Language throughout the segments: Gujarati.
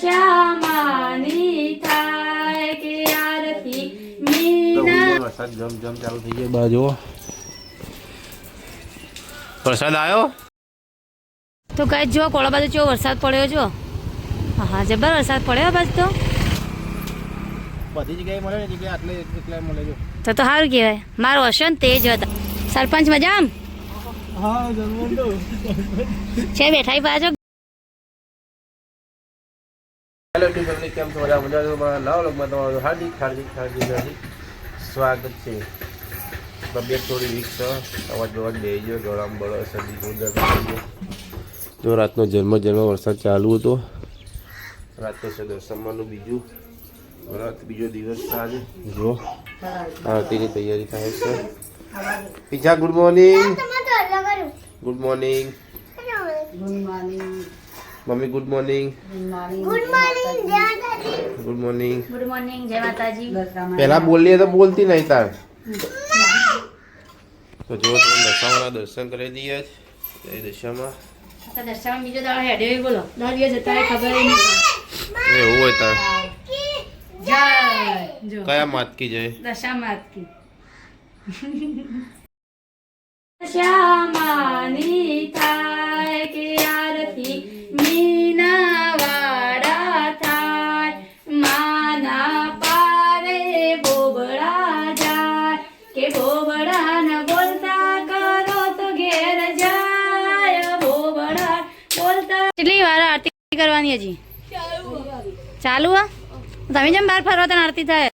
શ્યામાની થાય કે આરતી મીના. વરસાદ જમ ચાલુ થઈ ગયો. બાજુ વરસાદ આવ્યો તો કઈ જો કોળા બાજુ જો વરસાદ પડ્યો જો. હા જબર વરસાદ પડ્યો બાજુ તો બધી જગ્યાએ મળે ને જગ્યાએ આટલે એકલા મળે જો. તો સારું કહેવાય. મારો હશે ને તેજ હતા. સરપંચ મજા આમ છે બેઠા પાછો. હેલો ટીચર, કેમ છો? મજા નવા લોકમાં તમારું હાર્દિક સ્વાગત છે. તબિયત થોડી વીક છે, અવાજ બવાજ બે ગયો, ગળામાં બળો, શરદી જોરદાર. જો રાતનો જન્મ વરસાદ ચાલુ હતો. રાત તો છે દસમાનું બીજો દિવસ છે આજે. જો આરતીની તૈયારી થાય છે. પીછા good morning. Good morning mummy. Good morning. Good morning. Good morning. જય માતાજી. પહેલા બોલીએ તો બોલતી નહીં તાર. તો જો તમે દશામાના દર્શન કરી દઈએ જય દશામાં. દશામાં બીજો દાડો હેડે બોલો 10 દિવસ જતા ખબર નહીં. એવું હોય તાર જય જો કયા માત કી જય? દશામાં કી. શ્યામાની થાય કે આરતી મીના વાડા થાય માના પારે બોબડા જાય કે બોબડા ન બોલતા કરો તો ઘેર જાય. બોબડા બોલતા. કેટલી વાર આરતી કરવાની હજી ચાલુ? હા તમે જેમ બહાર ફરવા તને આરતી થાય.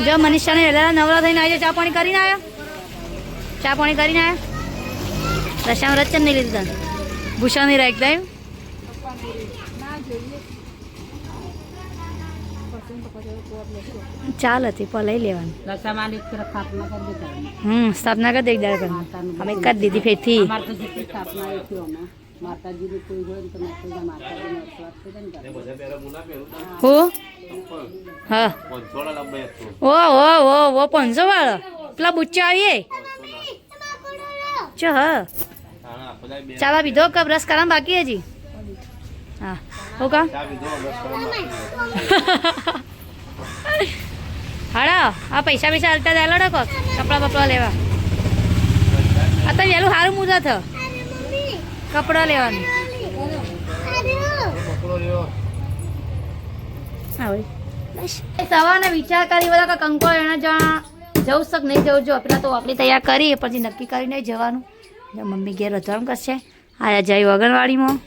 જો મનીષાને વહેલા નવરા થઈને આવી ચા પાણી કરીને આવ્યો. ચા પાણી કરીને આવ્યો. રશામાં રચન નહીં લીધું તને ભૂષા નહીં રાખતા એમ. ચાલ હતી પણ લઈ લેવાનું. સ્થાપના કરી દે દાડે અમે કરી દીધી ફેરથી. હું હા ઓ 500 વાળો પેલા બુચ્ચા આવીએ ચો. હા ચાવા પીધો કે બ્રશ કરવા બાકી હજી? હા હો કા હાડા આ પૈસા હાલતા જાય લડો કપડા બપડા લેવા. આ તો વહેલું સારું મુદત કપડા લેવાનું. સવારને વિચાર કરી બધા કે કંકોળ એના જવું શક નહીં જવું. જો પેલા તો આપણી તૈયાર કરી પછી નક્કી કરી નહીં જવાનું. મમ્મી ઘેર રજવાડું કરશે. આયા જાય વગનવાડીમાં.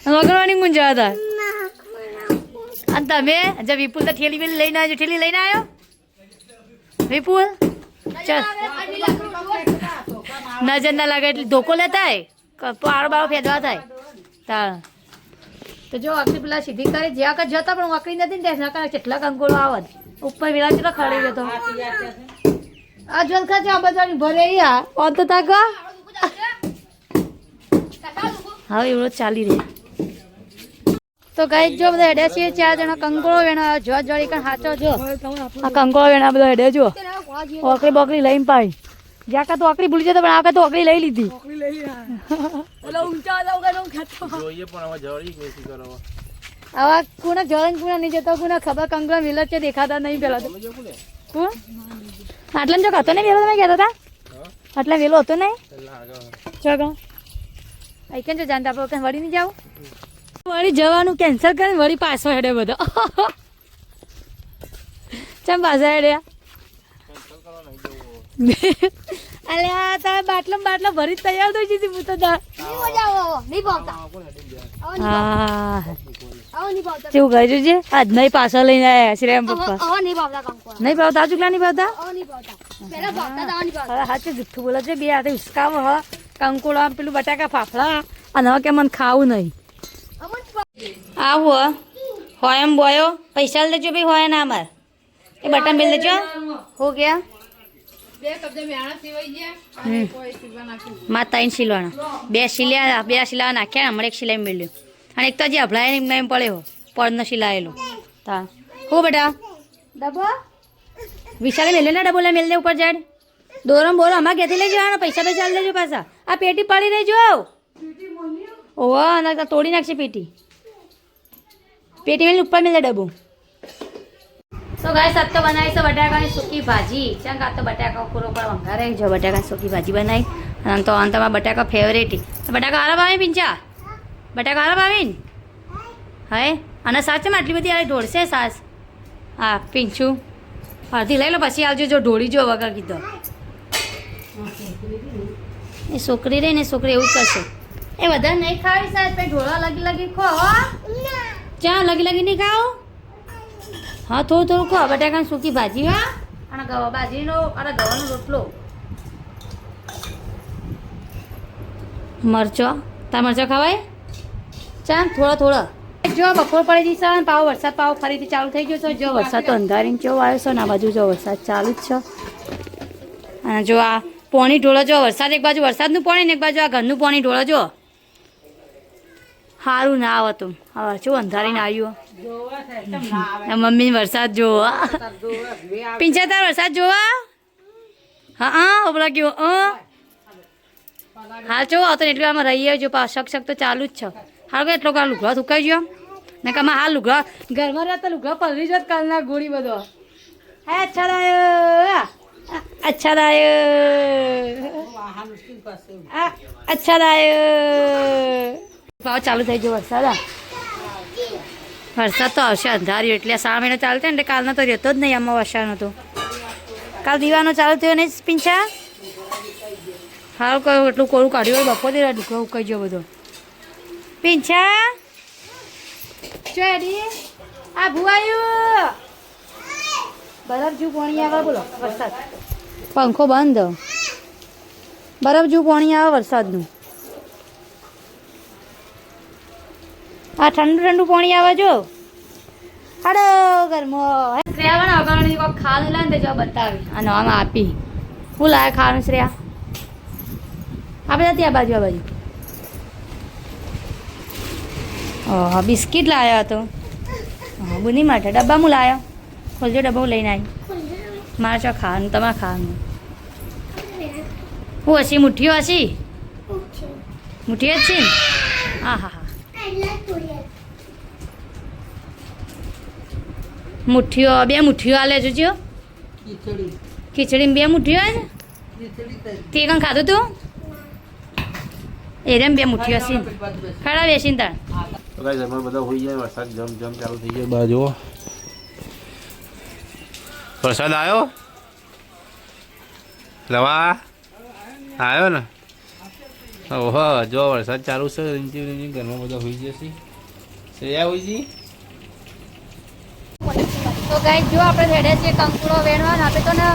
વગનવાડી મું જવા હતા. અને તમે જો વિપુલ તો ઠેલી બેલી લઈને આવ્યો. ઠેલી લઈને આવ્યો વિપુલ? ચાલ નજર ના લાગે એટલે ધોકો લેતા પારો બારો ફેદવા થાય તાર. તો જો આખરી પેલા સીધી કરી જ્યાં કે જતા પણ આકરી નથી ને ત્યાં કેટલા કંકોળો આવત ઉપર વેલા ચેટલો ખડી ગયો તો. આ જોન ખાતે આ બધાની ભરે યા તો તાક હવે એવડો ચાલી રહે. તો કઈ જો બધા હેડે છે 4 જણા કંકોળો વેણા જો જડી કણ હાચો જો આ કંકોળો વેણા બધા હેડે જો ઓકરી બોકરી લઈને પાઈ જ્યાં કા તો ઓકરી ભૂલી જતો પણ આ કા તો ઓકરી લઈ લીધી. આવા કોના જળન કોના નહીં જતો કોના ખબર કંકોળો મિલત છે દેખાતા નહીં પેલા તો. કોણ આટલા જો હતો ને વેલો તમે કહેતા હતા આટલા વેલો હતો નહીં ચગા આઈકન જો જાણતા આપણે વળી નહીં જાવ. વળી જવાનું કેન્સલ કરીને વળી પાછો હેડે બધો. ચમ પાછા હેડ્યા? અલ્યા તારે બાટલો ભરી તૈયાર થઈ જતી હું તો. હા કેવું કહ્યું છે આજ નહીં પાછા લઈને આવ્યા શ્રેમ પપ્પા. નહીં ભાવતા આજુ નહીં ભાવતા. હાચું જુઠ્ઠું બોલે છે બે હાથે ઉસકાવો હ કંકોડા પેલું બટાકા ફાફડા અને હવે કે મને ખાવું નહીં. આવું હોય એમ બોયો પૈસા લેજો ભાઈ હોય ના અમાર એ બટન બિલ લેજો હો ગયા. માં 3 સિલવાના 2 સિલાવા નાખ્યા હમણાં 1 સિલાઈ મેળ્યું અને એક તો હજી અભળાય એમ પડ્યો પડનો સિલાયેલો તા હો બેટા ડબ્બો વિશાલે મેલે ના ડબોલા મેલ દે ઉપર જાડ દોરમ બોરો અમારે ઘેરથી લઈ જવાનો પૈસા પૈસા લેજો પાછા આ પેટી પડી રહેજો ઓવા ના તોડી નાખશે પેટી મેલી ઉપર મેલે ડબ્બો તો ગાઈસ આજ તો બનાવી છે બટાકાની સૂકી ભાજી ચાલ આ તો બટાકા પૂરો પર વંગારે જો બટાકાની સૂકી ભાજી બનાવી અને તો અંતમાં બટાકા ફેવરેટ બટાકા હારા ભાવી પિંચા બટાકા હારા ભાવી ને હા અને સાચમાં આટલી બધી આ ઢોળશે સાસ હા પિંચું અડધી લઈ લો પછી આવજો જો ઢોળી જો વગર કીધો એ છોકરી રહી ને છોકરી એવું જ કરશે એ વધારે નહીં ખાવી સાહેબ પછી ઢોળા લગી લગી ખો ચા લગી લગી નહીં ખાઓ હા થોડું થોડું ખો બટાકાની સૂકી ભાજી હા અને બાજરીનો અને ગવાનો રોટલો મરચો તાર મરચો ખવાય ચાલ થોડા થોડા જો બપોર પડી જશે ને પાવ વરસાદ પાવ ફરીથી ચાલુ થઈ ગયો છે જો વરસાદ તો અંધારીને કેવો આવ્યો છે ને આ બાજુ જો વરસાદ ચાલુ જ છે અને જો આ પોણી ઢોળો જો વરસાદ એક બાજુ વરસાદનું પાણી ને એક બાજુ આ ઘરનું પાણી ઢોળો જો સારું ના આવતું હવે શું અંધારીને આવ્યું મમ્મી વરસાદ જોવા પિંચા તાર વરસાદ જોવા હા ઓબલા ગયો હાલ જો આવતો એટલું આમાં રહીએ જો શક શક તો ચાલુ જ છે હાલ એટલો કાર લુગડા સુકાઈ ગયો ને કે હાલ લુગડા ઘરમાં રહેતા લુગડા પલરી જત કાલના ગોળી બધો હે અચ્છા દાયો અચ્છા દાયો અચ્છા દાયો ભાવ ચાલુ થઈ ગયો વરસાદ વરસાદ તો આવશે અંધાર્યું એટલે 3 મહિનો ચાલતો ને એટલે કાલનો તો રહેતો જ નહીં આમાં વરસાદનો તો કાલ દીવાનો ચાલુ થયો નહીં પિંચા સારું કહ્યું એટલું કોરું કાઢ્યું હોય બપોરે દુખો ઉકાઈ ગયો બધો પિંચા ચોરી આ ભુવાયું બરફ જેવું પાણી આવે બોલો વરસાદ પંખો બંધ બરફ જેવું પાણી આવે વરસાદનું આ ઠંડુ ઠંડુ પાણી આવે જો હાડો ઘરમાં શ્રેયા ને અગાણી કોઈ ખાવાનું લાવે ને જો બતાવી અને આમાં આપી હું લાવે ખાવાનું શ્રેયા આપણે ત્યાં બાજુ આ બાજુ હા બિસ્કિટ લાવ્યો હતો હા બુની માટે ડબ્બા હું લાવ્યો ખોલજો ડબ્બા હું લઈને આવી મારે ચો ખાવાનું તમારે ખાવાનું હું હસી મુઠ્ઠીઓ હસી મુઠ્ઠીઓ જ છે ને હા હા હા મુઠ્ઠીઓ 2 મુઠ્ઠીઓ આલે જોજો ખીચડી 2 મુઠ્ઠીઓ જ તે કણ ખાધું તું એરેમ 2 મુઠ્ઠીઓ હસી ખાડા બેસીને તાર તો ગાઈસ અમે બધા હોઈ જાય વરસાદ જમ ચાલુ થઈ ગયો બાજુ વરસાદ આવ્યો લવા આવ્યો ને ઓહો જો વરસાદ ચાલુ છે રીંચી ઘરમાં બધા હોઈ જશે શ્રેયા હોઈ જી તો ગાઈસ જો આપણે રેડે છે કંકુડો વેણવા આપણે તો ને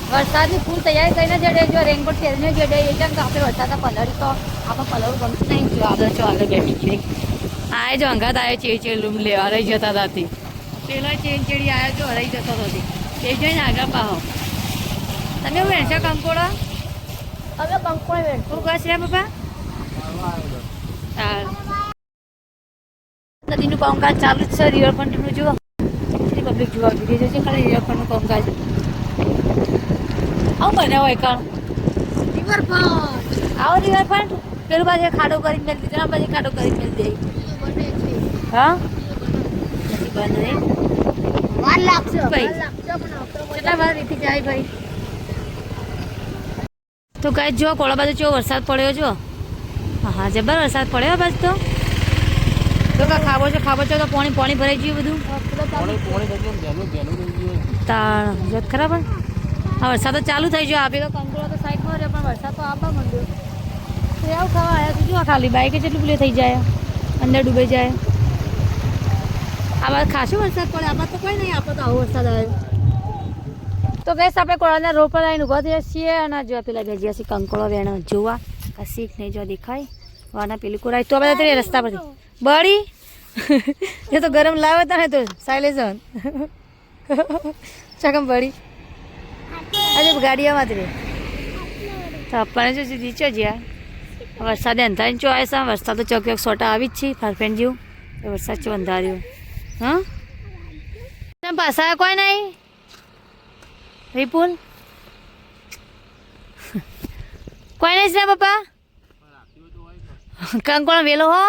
વરસાદની ફૂલ તૈયારી કરીને જડે જો રેનકોટ પહેરીને જડે એટલે આપણે વરસાદ પલળી તો આપણે પલવું ગમતું નહીં જો આપણે જો આગળ બેઠી છે આ જો અંગાત આવ્યો છે રૂમ લેવા રહી જતા હતાથી પેલો ચેડી આવ્યો જો રહી જતો હતો એ જોઈને આગળ પાહો તમે હું વેણશો કંકોડો હવે કંકોડો વેણ શું કહે છે પપ્પા નદીનું કામકાજ ચાલુ જ છે રિવરફ્રન્ટનું જુઓ પબ્લિક જોવા વિડીયો છે ખાલી રિવરફ્રન્ટનું કામકાજ આવું બનાવો એકાણ રિવરફ્રન્ટ આવો રિવરફ્રન્ટ પેલું બાજુ ખાડો કરીને મેળ દીધો આ બાજુ ખાડો કરીને મેળ દે હા નથી બને વાર લાગશે ભાઈ કેટલા વાર રીતિ જાય ભાઈ તો કાંઈ જો કોળા બાજુ જો વરસાદ પડ્યો જો હા જબર વરસાદ પડ્યો બાજુ તો ખાવો છો તો પાણી ભરાઈ ગયું બધું તાણ જત ખરાબ હા વરસાદ તો ચાલુ થઈ ગયો આપે તો કંકોડો તો સાઈડમાં રહ્યો પણ વરસાદ તો આવવા માંડ્યો તો આવું ખાવા આવ્યા તો જો ખાલી બાઈક જેટલું પેલું થઈ જાય અંદર ડૂબાઈ જાય આમાં ખાસો વરસાદ પડે આમાં તો કોઈ નહીં આપણે તો આવો વરસાદ આવ્યો તો ગેસ આપણે કોળાના રોડ પર આવીને ઊભા થયા છીએ અને જો પેલા ભેજ્યા છીએ કંકોળો વેણો જોવા કશીક નહીં જો દેખાય વાના પેલી કોરાય તો બધા રસ્તા પરથી બળી એ તો ગરમ લાવે તા ને તો સાયલેશન ચકમ બળી આજે ગાડીઓમાં જ રહે તો આપણને જો નીચે જ્યાં વરસાદે અંધારીને ચો આવે છે વરસાદ તો ચોક ચોક સોટા આવી જ છે ફરફેન જેવું એ વરસાદ ચો અંધાર્યું હા પાછા કોઈ નહીં વિપુલ કોઈ નહીં છે પપ્પા કંકોળો વેલો હો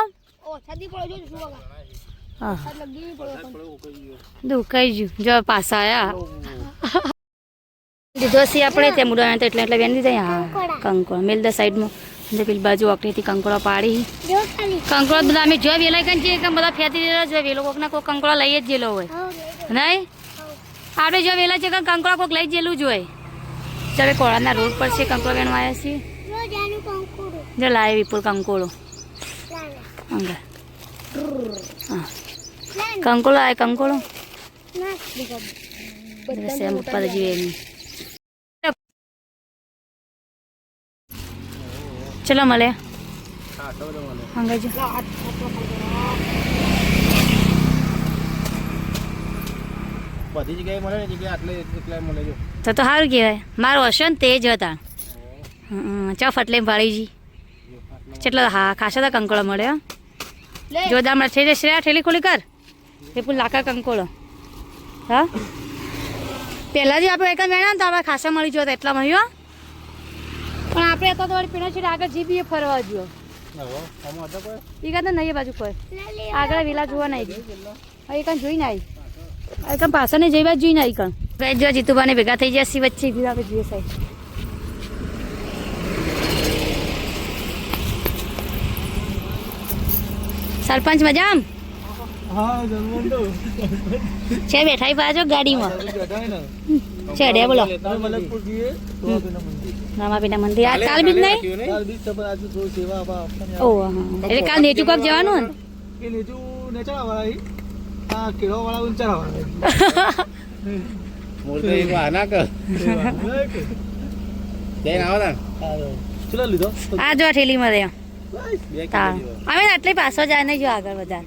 હા દુખાઈ ગયું જો પાછા આયા દીધો સી આપણે ત્યાં મુડા તો એટલે વેન દીધા હા કંકોળો મેલ દા સાઈડમાં જે પેલી બાજુ ઓકરીથી કંકોળો પાડી કંકોળો બધા અમે જો વેલા કઈ છે કે બધા ફેતી દેલા જો વેલો કોક ના કોક કંકોળો લઈ જ જેલો હોય નહીં આપણે જો વેલા છે કે કંકોળો કોક લઈ જેલું જ હોય ચાલે કોળાના રોડ પર છે કંકોળો વેણવા આવ્યા છીએ જો લાવે વિપુલ કંકોળો અંગા હા કંકોળો આવે કંકોળો સેમ ઉપર જીવે ચલો મળે અંગાજો બધી જગ્યાએ મળે ને જગ્યાએ આટલે એટલા મળે જો તો સારું કહેવાય મારો હશે ને તે જ હતા ચા ફટલે ભાળીજી કેટલા હા ખાસા હતા કંકોળો મળે જોરદાર મળે છે શ્રેયા ઠેલી ખોલી કર એ પૂર લાકા કંકોળો હા પહેલાં જે આપણે એક વેણા ને તો આપણે ખાસા મળી જતા એટલા મળ્યો પણ આપણે હતા તો વળી પીણા છે આગળ જીબીએ ફરવા ગયો એ કાં નહીં બાજુ કોઈ આગળ વેલા જોવા નહીં ગઈ એ કાં જોઈને આવી એકમ પાછળ ને જઈ બાજુ જોઈને આવી કાં ભાઈ જો જીતુભાને ભેગા થઈ ગયા સી વચ્ચે આપણે જોઈએ સાહેબ સરપંચ મજામ છે બેઠા પાછો ગાડીમાં છે ડે બોલો રામાપીના મંદિર આ કાલ બીજ નહીં ઓહ હા એટલે કાલ નેચું કોક જવાનું આ જો ઠેલીમાં રહ્યા અમે આટલી પાછો જાય નહીં જો આગળ બધા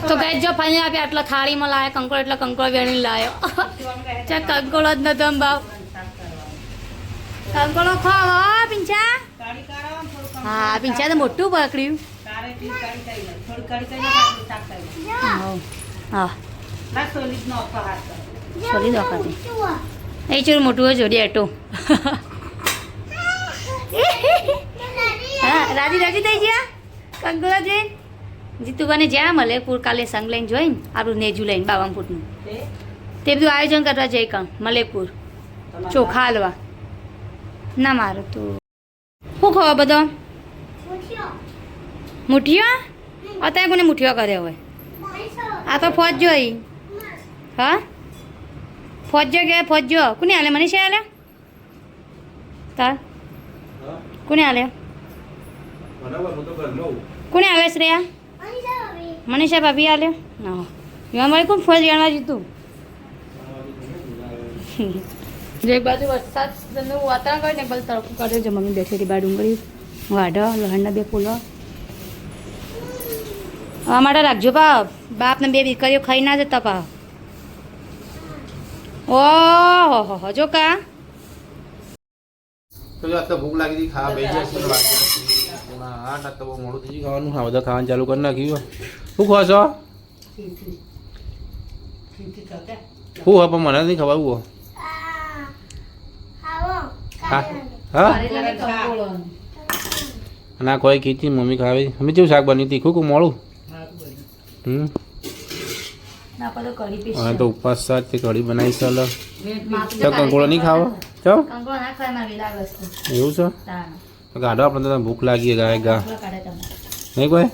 તો કઈ જો ફાઈને આપે આટલા થાળીમાં લાયા કંકોળ એટલે કંકોળ વેણી લાયો ચા કંકોળ જ નતો ભાવ કંકોળો ખાવા પિંચા હા પિંચા તો મોટું પકડ્યું હા સોલી દોખાતી એ ચૂર મોટું હોય જોડી એટો હા રાજી રાજી થઈ ગયા કંકોળા જઈને જીતુભાને જ્યાં મળે પૂર કાલે સંગ લઈને જોઈને આપણું નેજુ લઈને 52 ફૂટનું તે બધું આયોજન કરવા જઈ કાં મલેપુર ચોખા હલવા ના મારું તો શું ખાવા બધો મુઠીઓ અત્યારે કોને મુઠીઓ કર્યો હોય આ તો ફોજ જોઈ હા ફોજો કે ફોજો કોને હાલે મનીષા હાલે તાર કોને હાલે કોને હાલે શ્રેયા મનીષા ભાભી હાલે ના એમાં મારે કોણ ફોજ જાણવા જીતું જે બાજુ વરસાદ વાતાવરણ કરે ને બલ તડકો કાઢ્યો છે મમ્મી બેઠેલી બા ડુંગળી વાઢો લહણના 2 ફૂલો આ માટે રાખજો બાપને 2 દીકરીઓ ખાઈ ના જતા પા ઓહો હો જો કા તો જો તો ભૂખ લાગી હતી ખાવા બેસી જશે હા ના તો બહુ મોડું થઈ ગયું ખાવાનું હા બધા ખાવાનું ચાલુ કરી નાખ્યું શું ખો છો શું હા પણ મને નહીં ખબર હું હા ના કોઈ કીધી મમ્મી ખાવી અમે કેવું શાક બની તીખું કે મોડું હા તો ઉપવાસ સાથે કઢી બનાવી ચાલ તો કંકોળો નહીં ખાવો ચો એવું છે ગાઢો આપણે તો ભૂખ લાગી ગાય ગા નહીં કોઈ